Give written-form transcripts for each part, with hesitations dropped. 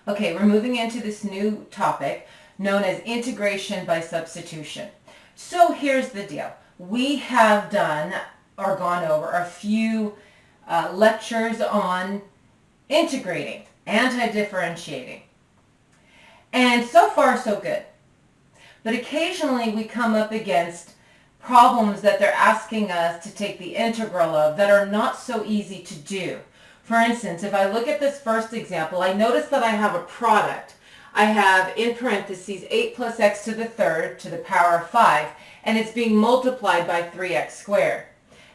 Okay, we're moving into this new topic known as integration by substitution. So here's the deal. We have done or gone over a few lectures on integrating, anti-differentiating. And so far so good. But occasionally we come up against problems that they're asking us to take the integral of that are not so easy to do. For instance, if I look at this first example, I notice that I have a product. I have in parentheses 8 plus x to the third to the power of 5, and it's being multiplied by 3x squared.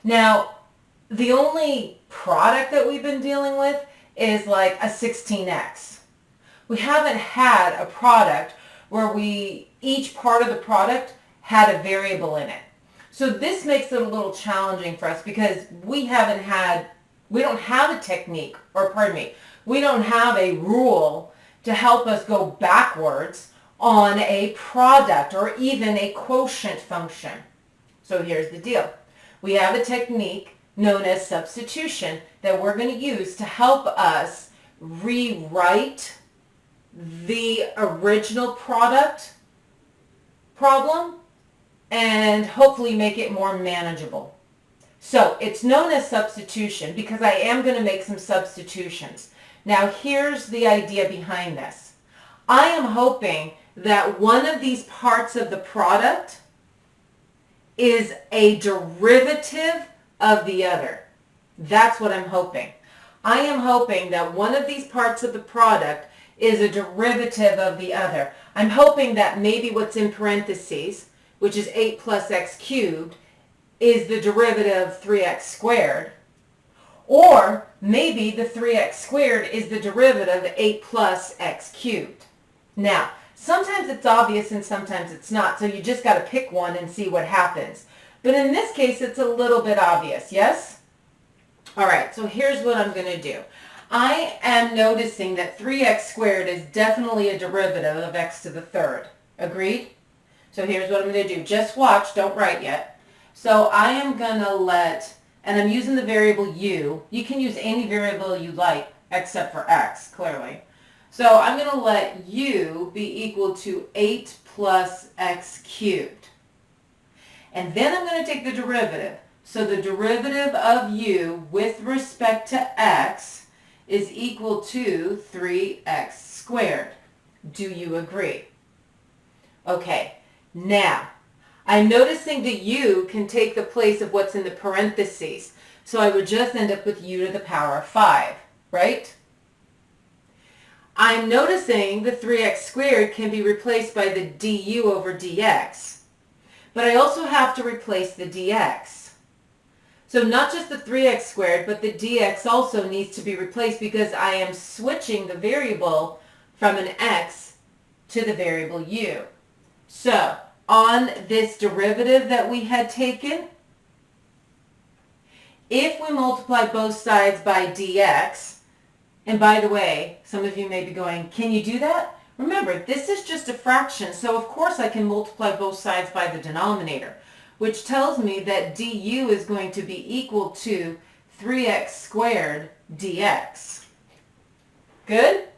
Now, the only product that we've been dealing with is like a 16x. We haven't had a product where each part of the product had a variable in it. So this makes it a little challenging for us because we don't have a technique, we don't have a rule to help us go backwards on a product or even a quotient function. So here's the deal. We have a technique known as substitution that we're going to use to help us rewrite the original product problem and hopefully make it more manageable. So it's known as substitution because I am going to make some substitutions. Now here's the idea behind this. I am hoping that one of these parts of the product is a derivative of the other. That's what I'm hoping. I am hoping that one of these parts of the product is a derivative of the other. I'm hoping that maybe what's in parentheses, which is 8 plus x cubed, is the derivative of 3x squared. Or maybe the 3x squared is the derivative of 8 plus x cubed. Now, sometimes it's obvious and sometimes it's not, so you just got to pick one and see what happens. But in this case, it's a little bit obvious, yes? All right, so here's what I'm going to do. I am noticing that 3x squared is definitely a derivative of x to the third. Agreed? So here's what I'm going to do. Just watch, don't write yet. So I am going to and I'm using the variable u. You can use any variable you like except for x, clearly. So I'm going to let u be equal to 8 plus x cubed. And then I'm going to take the derivative. So the derivative of u with respect to x is equal to 3x squared. Do you agree? Okay, now I'm noticing that u can take the place of what's in the parentheses. So I would just end up with u to the power of 5, right? I'm noticing the 3x squared can be replaced by the du over dx. But I also have to replace the dx. So not just the 3x squared, but the dx also needs to be replaced because I am switching the variable from an x to the variable u. So on this derivative that we had taken, if we multiply both sides by dx, and by the way, some of you may be going, can you do that? Remember, this is just a fraction, so of course I can multiply both sides by the denominator, which tells me that du is going to be equal to 3x squared dx. Good?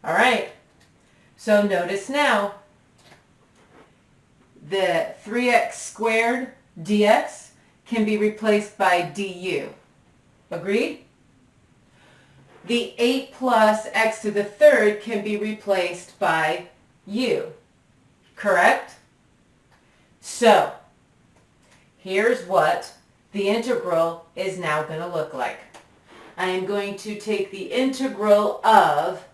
All right. So notice now, the 3x squared dx can be replaced by du. Agreed? The 8 plus x to the third can be replaced by u. Correct? So, here's what the integral is now going to look like. I am going to take the integral of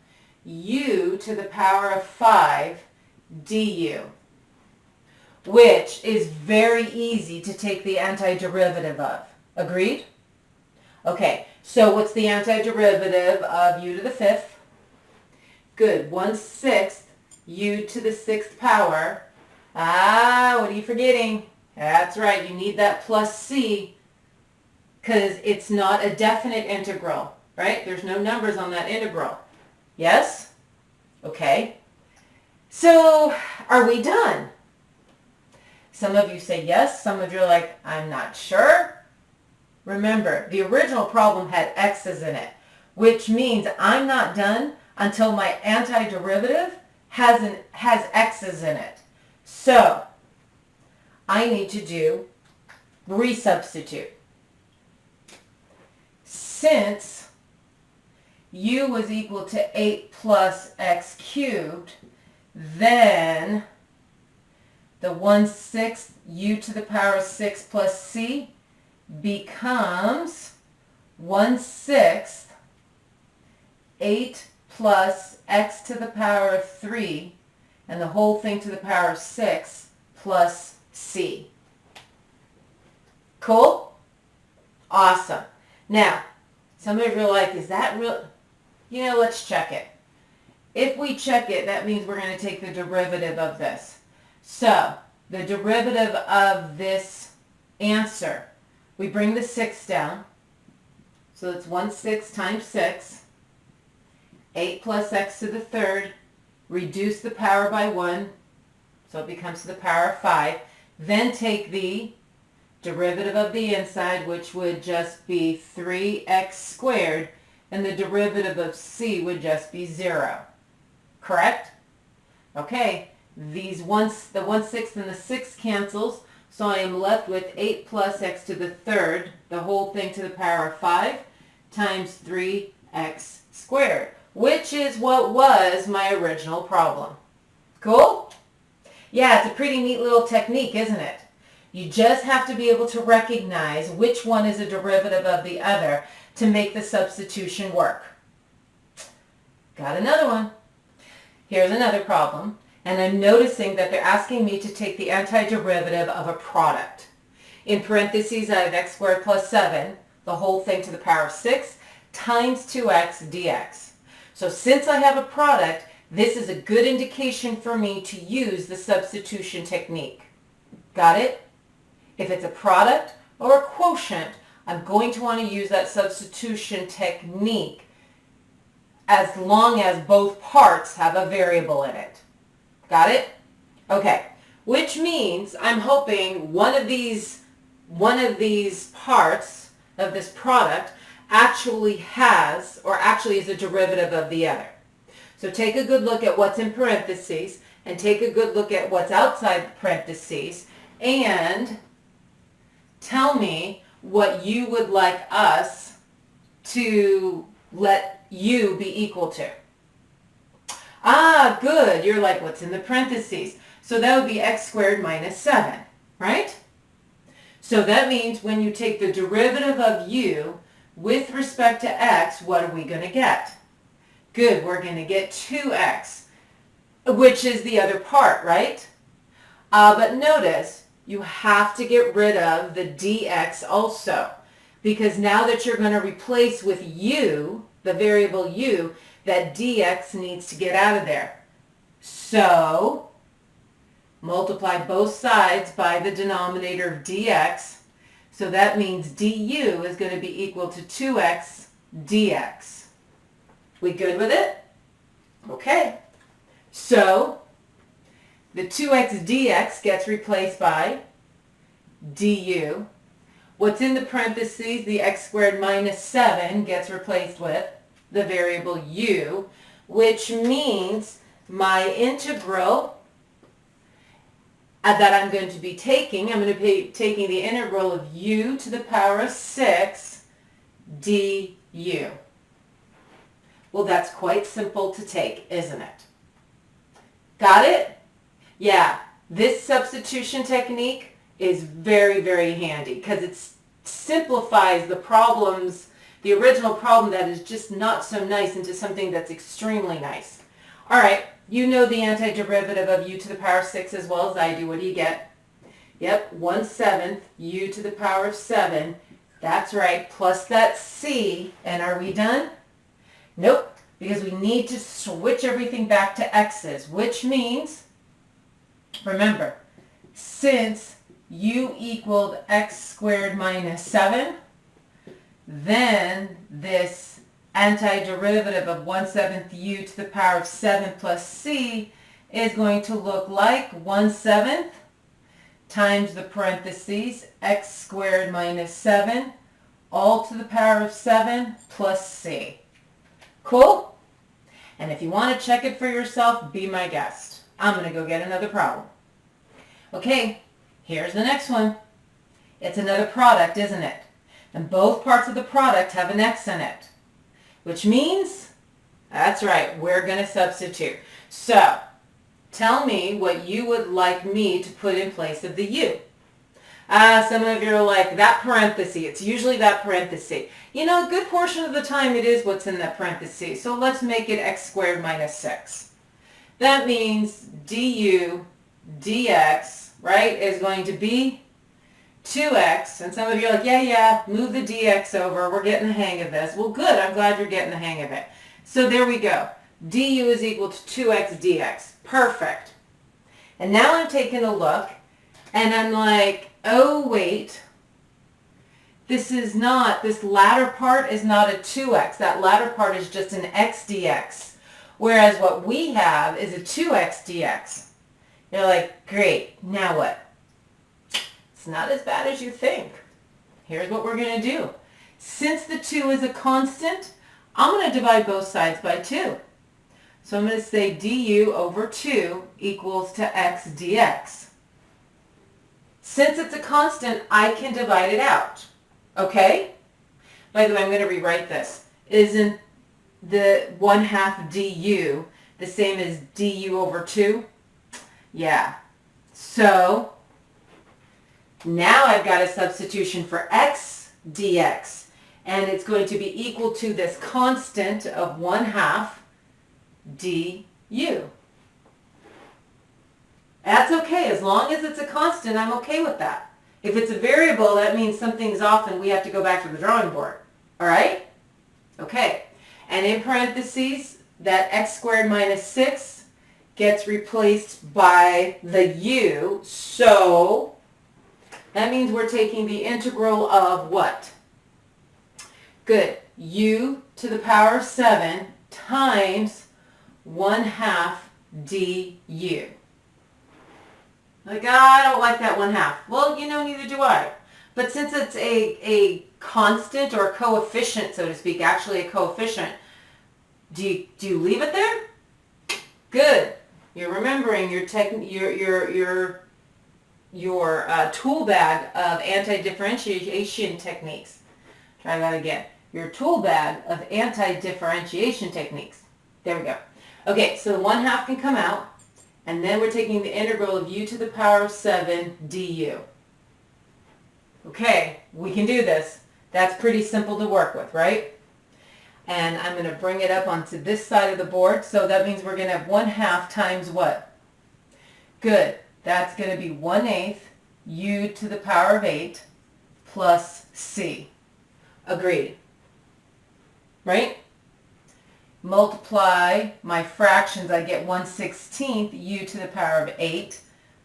u to the power of 5 du, which is very easy to take the antiderivative of. Agreed? Okay, so what's the antiderivative of u to the 5th? Good, 1/6 u to the 6th power. What are you forgetting? That's right, you need that plus c because it's not a definite integral, right? There's no numbers on that integral. Yes? Okay. So, are we done? Some of you say yes, some of you are like, I'm not sure. Remember, the original problem had x's in it, which means I'm not done until my antiderivative has x's in it. So I need to resubstitute. Since u was equal to 8 plus x cubed, then the 1/6 u to the power of 6 plus c becomes 1/6 8 plus x to the power of 3 and the whole thing to the power of 6 plus c. Cool? Awesome. Now, some of you are like, is that real? Let's check it. If we check it, that means we're going to take the derivative of this. So, the derivative of this answer, we bring the 6 down. So it's 1/6 times 6. 8 plus x to the third. Reduce the power by 1. So it becomes to the power of 5. Then take the derivative of the inside, which would just be 3x squared. And the derivative of c would just be 0. Correct? Okay. The 1/6 and the 6 cancels. So I am left with 8 plus x to the third, the whole thing to the power of 5, times 3x squared, which is what was my original problem. Cool? Yeah, it's a pretty neat little technique, isn't it? You just have to be able to recognize which one is a derivative of the other to make the substitution work. Got another one. Here's another problem. And I'm noticing that they're asking me to take the antiderivative of a product. In parentheses, I have x squared plus 7, the whole thing to the power of 6, times 2x dx. So since I have a product, this is a good indication for me to use the substitution technique. Got it? If it's a product or a quotient, I'm going to want to use that substitution technique as long as both parts have a variable in it. Got it? Okay. Which means I'm hoping one of these parts of this product actually is a derivative of the other. So take a good look at what's in parentheses and take a good look at what's outside the parentheses and tell me what you would like us to let u be equal to. Ah, good. You're like, what's in the parentheses? So that would be x squared minus 7, right? So that means when you take the derivative of u with respect to x, what are we going to get? Good. We're going to get 2x, which is the other part, right? But notice, you have to get rid of the dx also, because now that you're going to replace with u, the variable u, that dx needs to get out of there. So, multiply both sides by the denominator of dx. So that means du is going to be equal to 2x dx. We good with it? Okay. So, the 2x dx gets replaced by du. What's in the parentheses, the x squared minus 7, gets replaced with the variable u, which means my integral that I'm going to be taking, I'm going to be taking the integral of u to the power of 6 du. Well, that's quite simple to take, isn't it? Got it? Yeah, this substitution technique is very, very handy because it simplifies the problems, the original problem that is just not so nice, into something that's extremely nice. All right, you know the antiderivative of u to the power of 6 as well as I do. What do you get? Yep, 1/7 u to the power of 7. That's right, plus that c. And are we done? Nope, because we need to switch everything back to x's, which means, remember, since u equaled x squared minus 7, then this antiderivative of 1/7 u to the power of 7 plus c is going to look like 1/7 times the parentheses x squared minus 7 all to the power of 7 plus c. Cool? And if you want to check it for yourself, be my guest. I'm going to go get another problem. Okay, here's the next one. It's another product, isn't it? And both parts of the product have an x in it, which means, that's right, we're going to substitute. So, tell me what you would like me to put in place of the u. Some of you are like, that parenthesis. It's usually that parenthesis. You know, a good portion of the time it is what's in that parenthesis. So let's make it x squared minus 6. That means du dx, right, is going to be 2x. And some of you are like, yeah, move the dx over. We're getting the hang of this. Well, good. I'm glad you're getting the hang of it. So there we go. Du is equal to 2x dx. Perfect. And now I'm taking a look, and I'm like, oh, wait. This latter part is not a 2x. That latter part is just an x dx. Whereas what we have is a 2x dx. You're like, great, now what? It's not as bad as you think. Here's what we're going to do. Since the 2 is a constant, I'm going to divide both sides by 2. So I'm going to say du over 2 equals to x dx. Since it's a constant, I can divide it out. Okay? By the way, I'm going to rewrite this. Isn't the 1/2 du the same as du over 2? Yeah. So now I've got a substitution for x dx, and it's going to be equal to this constant of 1/2 du. That's okay. As long as it's a constant, I'm okay with that. If it's a variable, that means something's off and we have to go back to the drawing board. All right? Okay. And in parentheses, that x squared minus 6 gets replaced by the u. So that means we're taking the integral of what? Good. U to the power of 7 times 1/2 du. Like, I don't like that 1/2. Well, you know, neither do I. But since it's a constant or a coefficient, so to speak, actually a coefficient, do you leave it there? Good. You're remembering your tool bag of anti-differentiation techniques. Try that again. Your tool bag of anti-differentiation techniques. There we go. Okay, so the 1/2 can come out. And then we're taking the integral of u to the power of 7 du. Okay, we can do this. That's pretty simple to work with, right? And I'm going to bring it up onto this side of the board. So that means we're going to have 1/2 times what? Good. That's going to be 1/8 u to the power of 8 plus c. Agreed. Right? Multiply my fractions, I get 1/16 u to the power of 8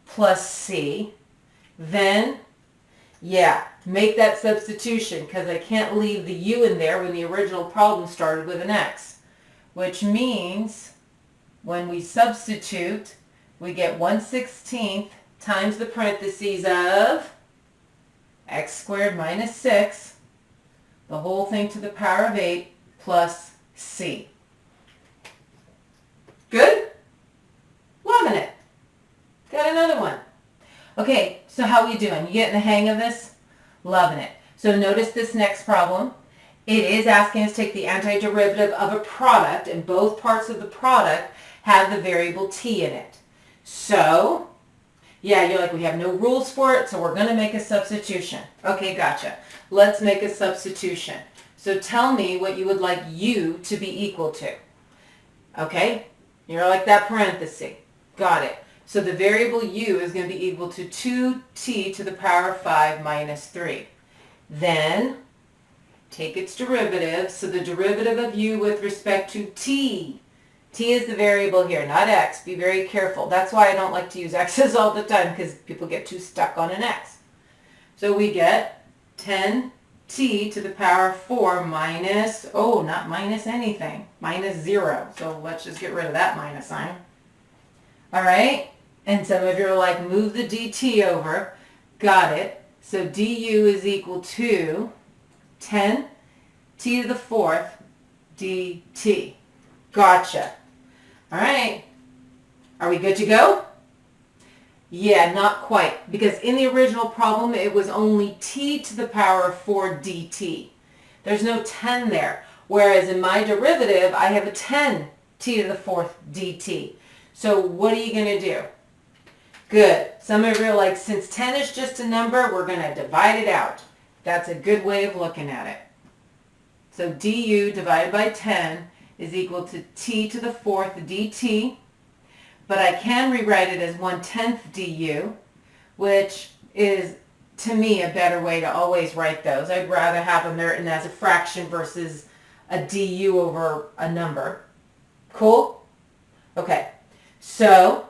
plus c. Then, yeah, make that substitution because I can't leave the u in there when the original problem started with an x. Which means when we substitute, we get 1/16 times the parentheses of x squared minus 6, the whole thing to the power of 8 plus c. Good? Loving it. Got another one. Okay, so how are you doing? You getting the hang of this? Loving it. So notice this next problem. It is asking us to take the antiderivative of a product, and both parts of the product have the variable t in it. So, yeah, you're like, we have no rules for it, so we're going to make a substitution. Okay, gotcha. Let's make a substitution. So tell me what you would like u to be equal to. Okay? You're like that parenthesis. Got it. So the variable u is going to be equal to 2t to the power of 5 minus 3. Then take its derivative. So the derivative of u with respect to t. T is the variable here, not x. Be very careful. That's why I don't like to use x's all the time, because people get too stuck on an x. So we get 10t to the power of 4 minus, oh, not minus anything, minus 0. So let's just get rid of that minus sign. All right? And some of you are like, move the dt over. Got it. So du is equal to 10t to the 4th dt. Gotcha. All right. Are we good to go? Yeah, not quite. Because in the original problem, it was only t to the power of 4 dt. There's no 10 there. Whereas in my derivative, I have a 10 t to the 4th dt. So what are you going to do? Good. Some of you are like, since 10 is just a number, we're going to divide it out. That's a good way of looking at it. So du divided by 10 is equal to t to the 4th dt. But I can rewrite it as 1/10 du, which is, to me, a better way to always write those. I'd rather have them written as a fraction versus a du over a number. Cool? Okay. So,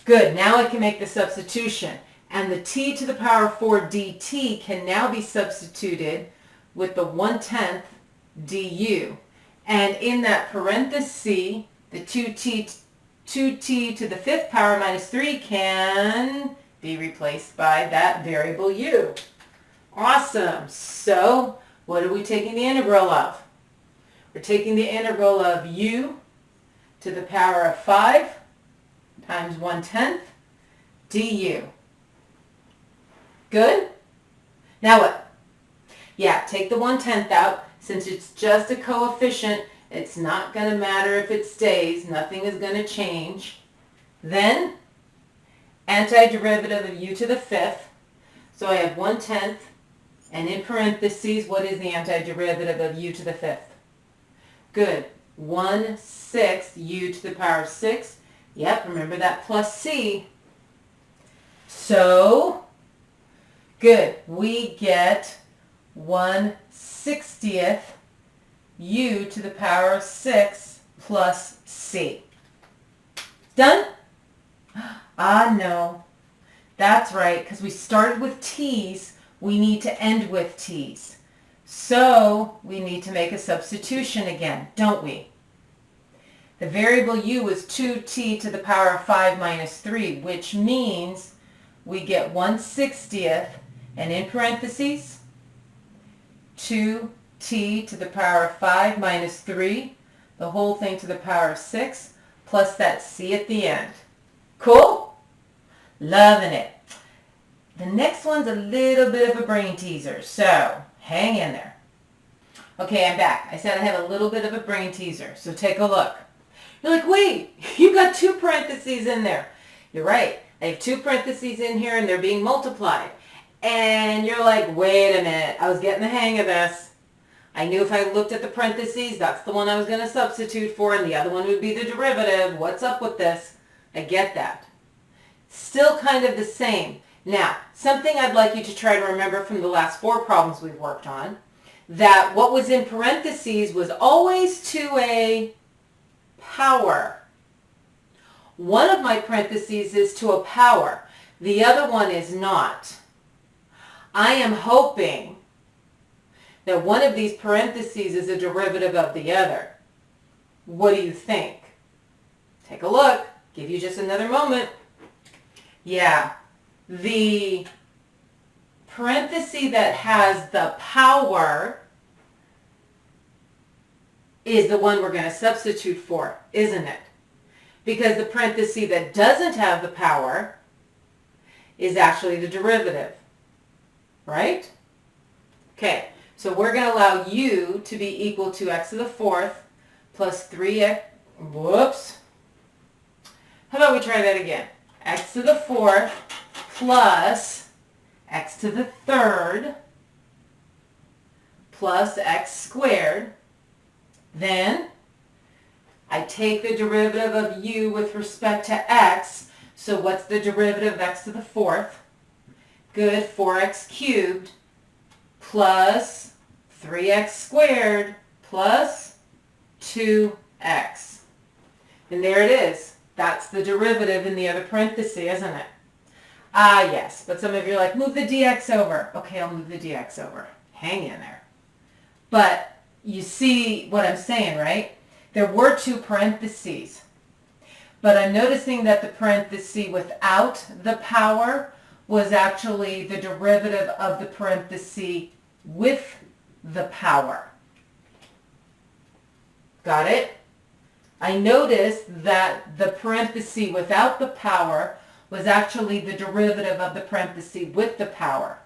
good. Now I can make the substitution. And the t to the power of 4 dt can now be substituted with the 1/10 du. And in that parenthesis, the 2t to the 5th power minus 3 can be replaced by that variable u. Awesome. So, what are we taking the integral of? We're taking the integral of u to the power of 5 times 1/10 du. Good? Now what? Yeah, take the 1/10 out. Since it's just a coefficient, it's not going to matter if it stays. Nothing is going to change. Then, antiderivative of u to the 5th. So I have 1/10, and in parentheses, what is the antiderivative of u to the 5th? Good. 1/6 u to the power of 6. Yep, remember that plus c. So, good. We get 1/60th u to the power of 6 plus c. Done? Ah, no. That's right, because we started with t's, we need to end with t's. So we need to make a substitution again, don't we? The variable u is 2t to the power of 5 minus 3, which means we get 1/60th, and in parentheses, 2t to the power of 5 minus 3, the whole thing to the power of 6, plus that c at the end. Cool? Loving it. The next one's a little bit of a brain teaser, so hang in there. Okay, I'm back. I said I have a little bit of a brain teaser, so take a look. You're like, wait, you got 2 parentheses in there. You're right. I have 2 parentheses in here, and they're being multiplied. And you're like, wait a minute, I was getting the hang of this. I knew if I looked at the parentheses, that's the one I was going to substitute for, and the other one would be the derivative. What's up with this? I get that. Still kind of the same. Now, something I'd like you to try to remember from the last 4 problems we've worked on, that what was in parentheses was always to a power. One of my parentheses is to a power. The other one is not. I am hoping that one of these parentheses is a derivative of the other. What do you think? Take a look. Give you just another moment. Yeah, the parenthesis that has the power is the one we're going to substitute for, isn't it? Because the parenthesis that doesn't have the power is actually the derivative, right? Okay, so we're going to allow u to be equal to x to the 4th plus 3x, whoops. How about we try that again? X to the 4th plus x to the 3rd plus x squared. Then I take the derivative of u with respect to x. So what's the derivative of x to the 4th? Good, 4x cubed plus 3x squared plus 2x. And there it is. That's the derivative in the other parenthesis, isn't it? Ah, yes. But some of you are like, move the dx over. Okay, I'll move the dx over. Hang in there. But you see what I'm saying, right? There were 2 parentheses. But I'm noticing that the parenthesis without the power was actually the derivative of the parenthesis with the power. Got it? I noticed that the parenthesis without the power was actually the derivative of the parenthesis with the power.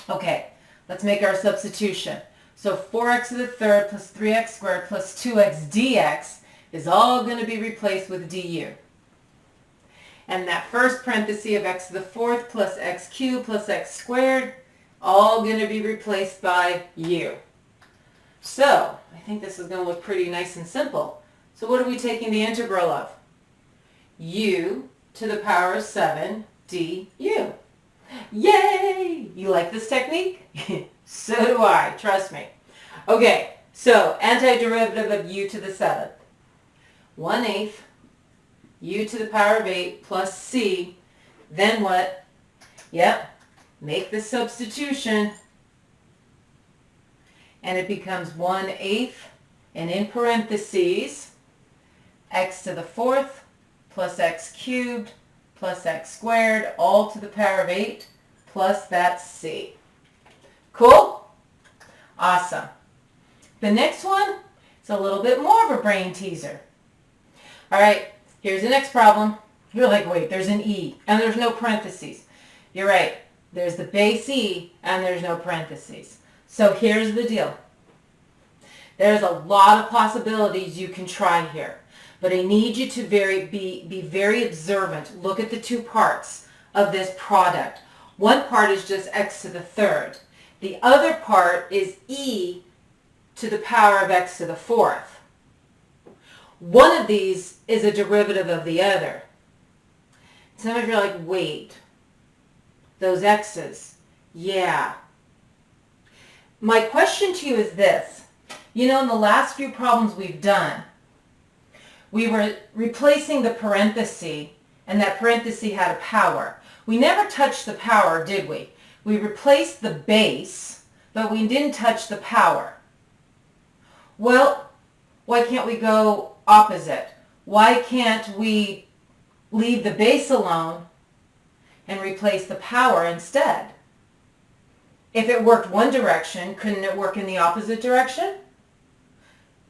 Okay, let's make our substitution. So 4x to the third plus 3x squared plus 2x dx is all going to be replaced with du. And that first parenthesis of x to the fourth plus x cubed plus x squared, all going to be replaced by u. So I think this is going to look pretty nice and simple. So what are we taking the integral of? U to the power of 7 du. Yay! You like this technique? So do I, trust me. Okay, so antiderivative of u to the 7th. 1/8 u to the power of 8 plus c. Then what? Yep, make the substitution. And it becomes 1/8, and in parentheses, x to the fourth plus x cubed plus x squared, all to the power of 8, plus that c. Cool? Awesome. The next one is a little bit more of a brain teaser. All right, here's the next problem. You're like, wait, there's an e, and there's no parentheses. You're right. There's the base e, and there's no parentheses. So here's the deal. There's a lot of possibilities you can try here. But I need you to be very observant. Look at the two parts of this product. One part is just x to the third. The other part is e to the power of x to the fourth. One of these is a derivative of the other. Some of you are like, wait, those x's, yeah. My question to you is this. You know, in the last few problems we've done, we were replacing the parenthesis, and that parenthesis had a power. We never touched the power, did we? We replaced the base, but we didn't touch the power. Well, why can't we go opposite? Why can't we leave the base alone and replace the power instead? If it worked one direction, couldn't it work in the opposite direction?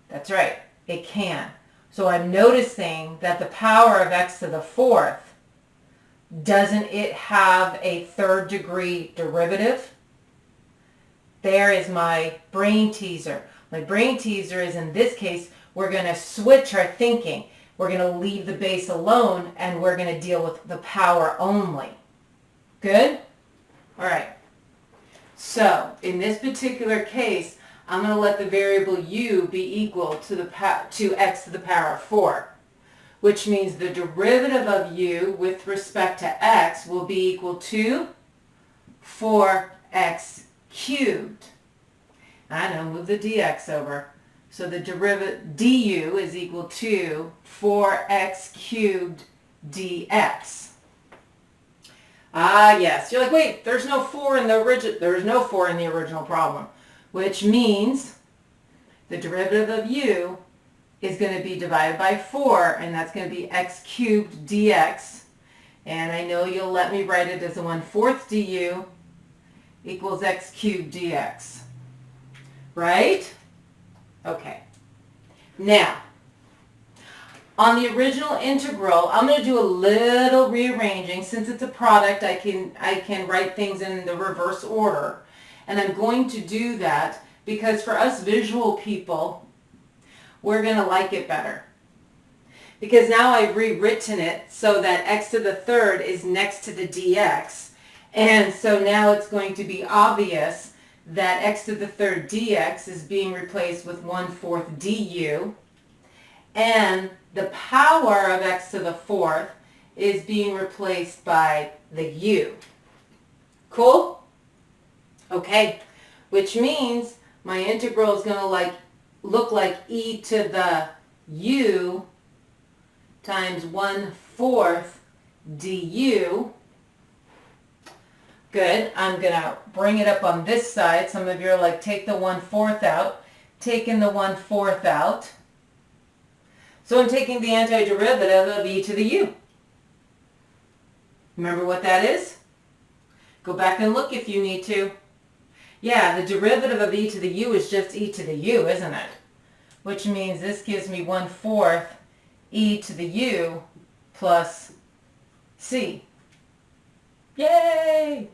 That's right, it can. So I'm noticing that the power of x to the fourth, doesn't it have a third degree derivative? There is my brain teaser. My brain teaser is, in this case, we're going to switch our thinking. We're going to leave the base alone, and we're going to deal with the power only. Good? All right. So in this particular case, I'm going to let the variable u be equal to x to the power of 4, which means the derivative of u with respect to x will be equal to 4x cubed. I know, move the dx over. So the derivative du is equal to 4x cubed dx. Ah, yes. You're like, wait, there's no 4 in the original problem, which means the derivative of u is going to be divided by 4, and that's going to be x cubed dx. And I know you'll let me write it as a 1/4 du equals x cubed dx. Right? Okay. Now, on the original integral, I'm going to do a little rearranging. Since it's a product, I can write things in the reverse order. And I'm going to do that because for us visual people, we're going to like it better. Because now I've rewritten it so that x to the third is next to the dx. And so now it's going to be obvious that x to the third dx is being replaced with 1/4 du. And the power of x to the fourth is being replaced by the u. Cool? Okay, which means my integral is going to look like e to the u times 1/4 du. Good. I'm going to bring it up on this side. Some of you are like, take the 1/4 out. Taking the 1/4 out. So I'm taking the antiderivative of e to the u. Remember what that is? Go back and look if you need to. Yeah, the derivative of e to the u is just e to the u, isn't it? which means this gives me 1/4 e to the u plus c. Yay!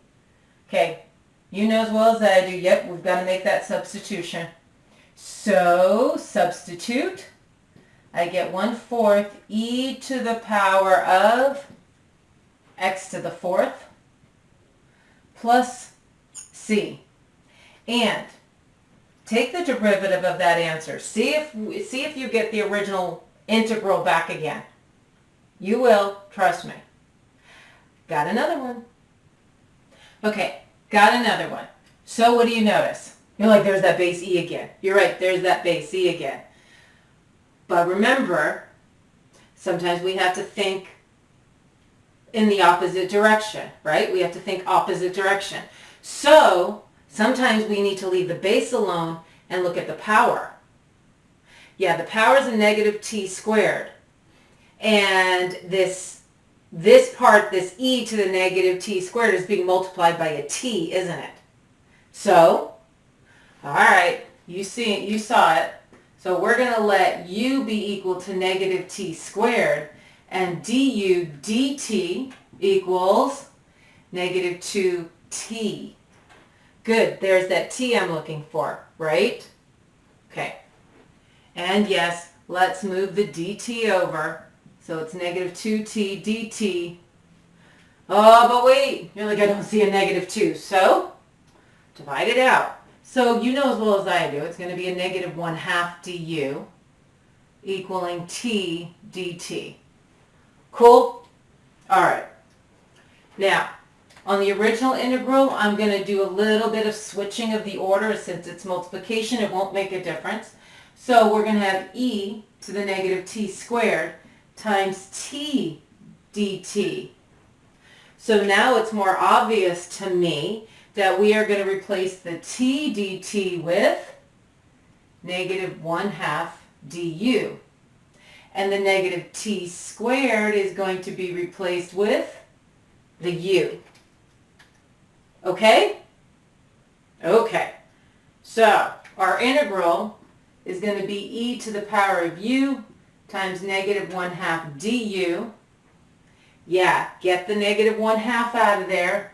Okay, you know as well as I do, yep, we've got to make that substitution. So, substitute. I get 1/4 e to the power of x to the 4th plus c. And take the derivative of that answer. See if you get the original integral back again. You will, trust me. Got another one. Okay, got another one. So what do you notice? You're like, there's that base e again. You're right, there's that base e again. But remember, sometimes we have to think in the opposite direction, right? We have to think opposite direction. So sometimes we need to leave the base alone and look at the power. Yeah, the power is a negative t squared. And this part, this e to the negative t squared, is being multiplied by a t, isn't it? So, all right, you saw it. So we're going to let u be equal to negative t squared, and du dt equals negative 2t. Good, there's that t I'm looking for, right? Okay. And yes, let's move the dt over. So it's negative 2t dt. Oh, but wait, you're like, I don't see a negative 2. So, divide it out. So you know as well as I do, it's going to be a negative 1/2 du equaling t dt. Cool? All right. Now, on the original integral, I'm going to do a little bit of switching of the order. Since it's multiplication, it won't make a difference. So we're going to have e to the negative t squared times t dt. So now it's more obvious to me that we are going to replace the t dt with negative 1/2 du. And the negative t squared is going to be replaced with the u. Okay? Okay. So our integral is going to be e to the power of u times negative 1/2 du. Yeah, get the negative 1/2 out of there.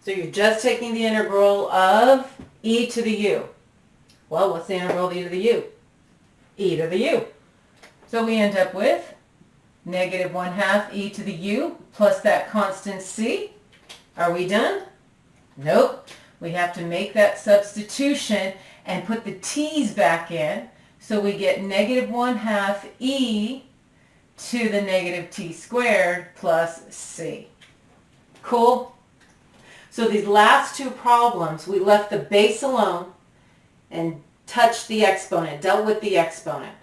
So you're just taking the integral of e to the u. Well, what's the integral of e to the u? E to the u. So we end up with negative 1/2 e to the u plus that constant c. Are we done? Nope. We have to make that substitution and put the t's back in. So we get negative 1/2 e to the negative t squared plus c. Cool? So these last two problems, we left the base alone and touched the exponent, dealt with the exponent.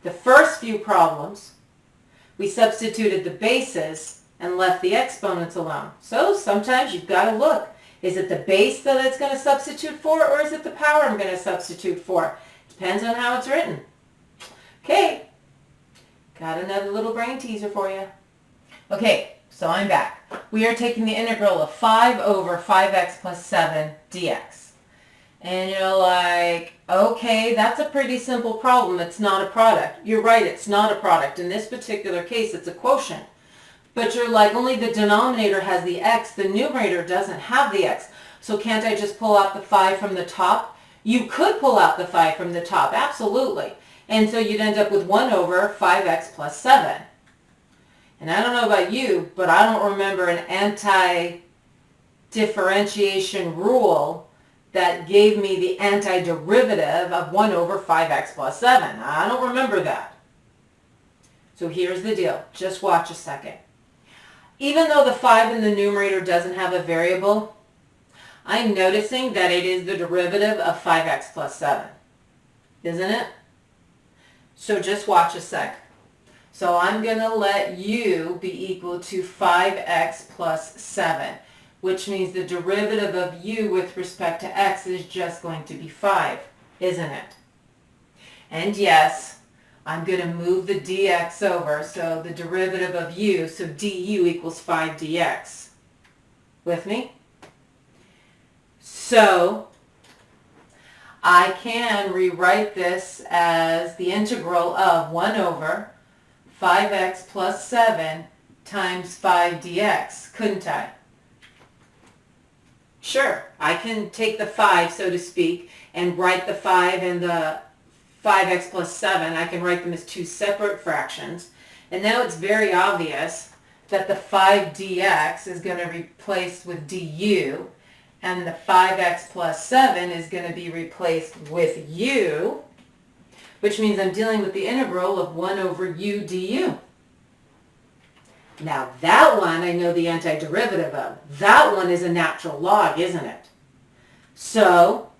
The first few problems, we substituted the bases and left the exponents alone. So sometimes you've got to look. Is it the base that it's going to substitute for, or is it the power I'm going to substitute for? Depends on how it's written. Okay, got another little brain teaser for you. Okay, so I'm back. We are taking the integral of 5 over 5x plus 7 dx. And you're like, okay, that's a pretty simple problem. It's not a product. You're right, it's not a product. In this particular case, it's a quotient. But you're like, only the denominator has the x, the numerator doesn't have the x. So can't I just pull out the 5 from the top? You could pull out the 5 from the top, absolutely. And so you'd end up with 1 over 5x plus 7. And I don't know about you, but I don't remember an anti-differentiation rule that gave me the antiderivative of 1 over 5x plus 7. I don't remember that. So here's the deal. Just watch a second. Even though the 5 in the numerator doesn't have a variable, I'm noticing that it is the derivative of 5x plus 7. Isn't it? So just watch a sec. So I'm going to let u be equal to 5x plus 7, which means the derivative of u with respect to x is just going to be 5, isn't it? And yes, I'm going to move the dx over, so the derivative of u, so du equals 5 dx. With me? So I can rewrite this as the integral of 1 over 5x plus 7 times 5 dx, couldn't I? Sure, I can take the 5, so to speak, and write the 5 and the 5x plus 7. I can write them as two separate fractions. And now it's very obvious that the 5 dx is going to replace with du, and the 5x plus 7 is going to be replaced with u, which means I'm dealing with the integral of 1 over u du. Now that one I know the antiderivative of. That one is a natural log, isn't it? So,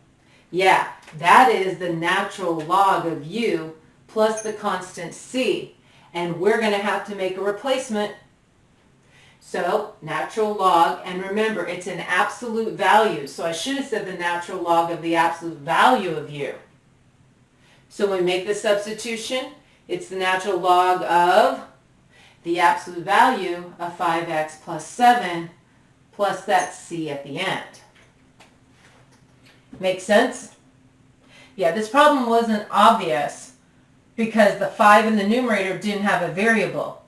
yeah, that is the natural log of u plus the constant c. And we're going to have to make a replacement. So, natural log, and remember, it's an absolute value. So I should have said the natural log of the absolute value of u. So when we make the substitution, it's the natural log of the absolute value of 5x plus 7 plus that c at the end. Make sense? Yeah, this problem wasn't obvious because the 5 in the numerator didn't have a variable.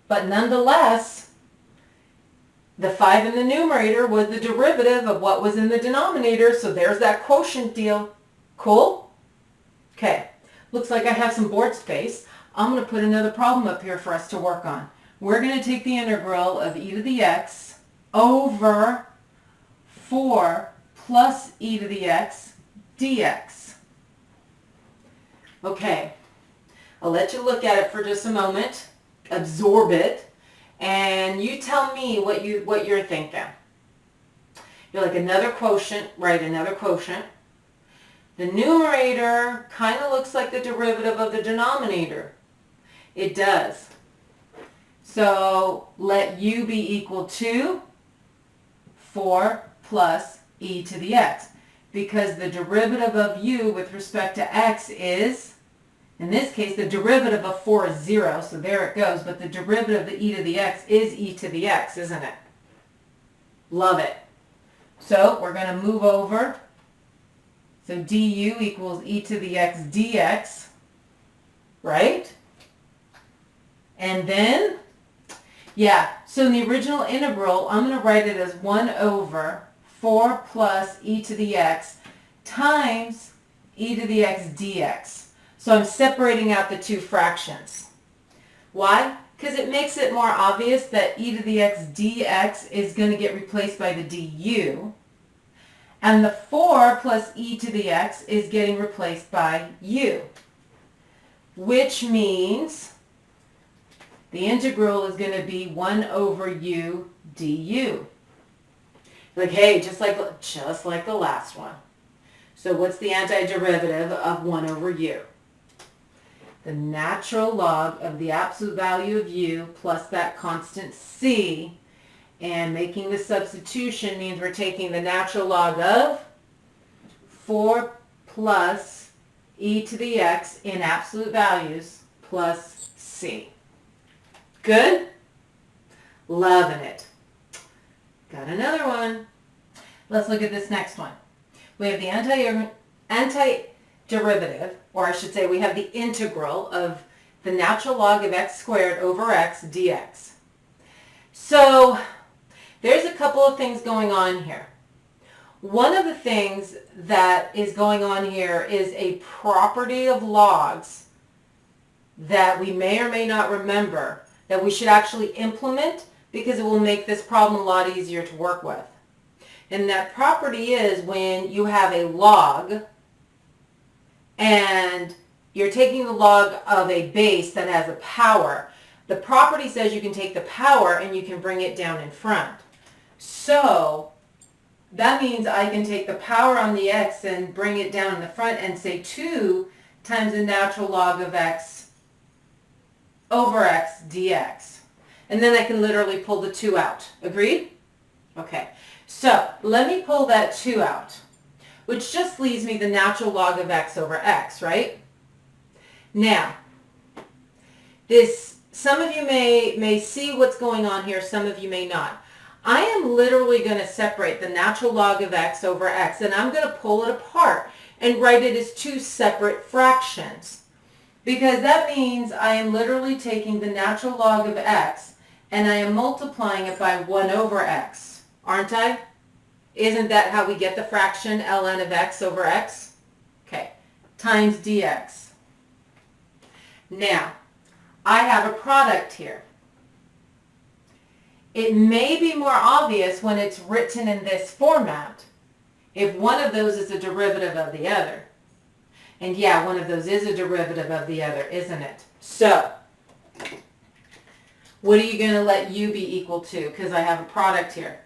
But nonetheless, the 5 in the numerator was the derivative of what was in the denominator, so there's that quotient deal. Cool? Okay, looks like I have some board space. I'm going to put another problem up here for us to work on. We're going to take the integral of e to the x over 4 plus e to the x dx. Okay, I'll let you look at it for just a moment, absorb it, and you tell me what you're thinking. You're like, another quotient, right, another quotient. The numerator kind of looks like the derivative of the denominator. It does. So let u be equal to 4 plus e to the x, because the derivative of u with respect to x is, in this case, the derivative of 4 is 0, so there it goes, but the derivative of the e to the x is e to the x, isn't it? Love it. So we're going to move over. So du equals e to the x dx, right? And then, yeah, so in the original integral, I'm going to write it as 1 over 4 plus e to the x times e to the x dx. So I'm separating out the two fractions. Why? Because it makes it more obvious that e to the x dx is going to get replaced by the du. And the 4 plus e to the x is getting replaced by u. Which means the integral is going to be 1 over u du. Like, hey, just like the last one. So what's the antiderivative of 1 over u? The natural log of the absolute value of u plus that constant c. And making the substitution means we're taking the natural log of 4 plus e to the x in absolute values plus c. Good? Loving it. Got another one. Let's look at this next one. We have the antiderivative, or I should say we have the integral of the natural log of x squared over x dx. So there's a couple of things going on here. One of the things that is going on here is a property of logs that we may or may not remember that we should actually implement because it will make this problem a lot easier to work with. And that property is when you have a log and you're taking the log of a base that has a power. The property says you can take the power and you can bring it down in front. So that means I can take the power on the x and bring it down in the front and say 2 times the natural log of x over x dx. And then I can literally pull the 2 out. Agreed? Okay. So let me pull that 2 out, which just leaves me the natural log of x over x, right? Now, some of you may see what's going on here, some of you may not. I am literally going to separate the natural log of x over x, and I'm going to pull it apart and write it as two separate fractions. Because that means I am literally taking the natural log of x and I am multiplying it by 1 over x, aren't I? Isn't that how we get the fraction ln of x over x? Okay, times dx. Now, I have a product here. It may be more obvious when it's written in this format if one of those is a derivative of the other. And yeah, one of those is a derivative of the other, isn't it? So, what are you going to let u be equal to? Because I have a product here.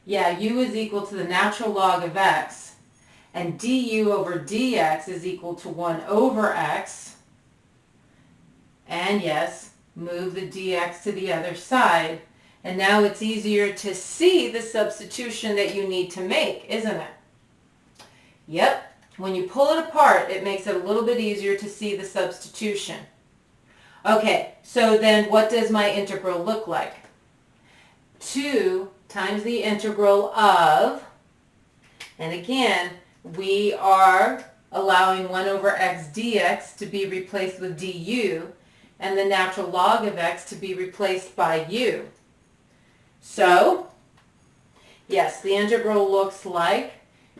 Yeah, u is equal to the natural log of x, and du over dx is equal to 1 over x. And yes, move the dx to the other side. And now it's easier to see the substitution that you need to make, isn't it? Yep. When you pull it apart, it makes it a little bit easier to see the substitution. Okay, so then what does my integral look like? 2 times the integral of, and again, we are allowing 1 over x dx to be replaced with du, and the natural log of x to be replaced by u. So, yes, the integral looks like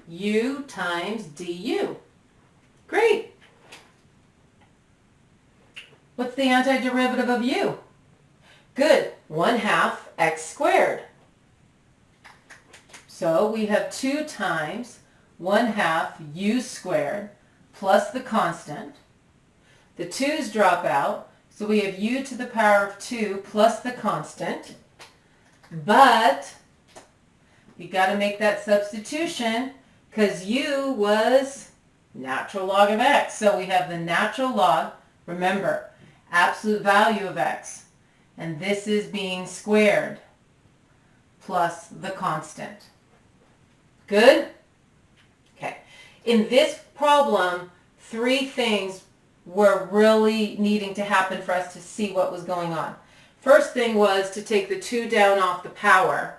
u times du. Great. What's the antiderivative of u? Good, 1/2 x squared. So we have 2 times 1/2 u squared plus the constant. The 2's drop out, so we have u to the power of 2 plus the constant. But you got to make that substitution because u was natural log of x. So we have the natural log, remember, absolute value of x. And this is being squared plus the constant. Good? Okay. In this problem, 3 things were really needing to happen for us to see what was going on. First thing was to take the 2 down off the power.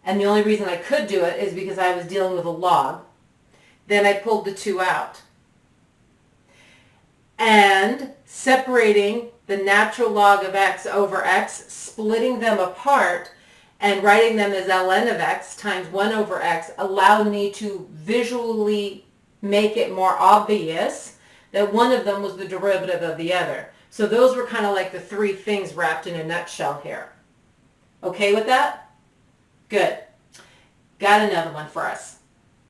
And the only reason I could do it is because I was dealing with a log. Then I pulled the 2 out. And separating the natural log of x over x, splitting them apart, and writing them as ln of x times 1 over x allowed me to visually make it more obvious that one of them was the derivative of the other. So those were kind of like the 3 things wrapped in a nutshell here. Okay with that? Good. Got another one for us.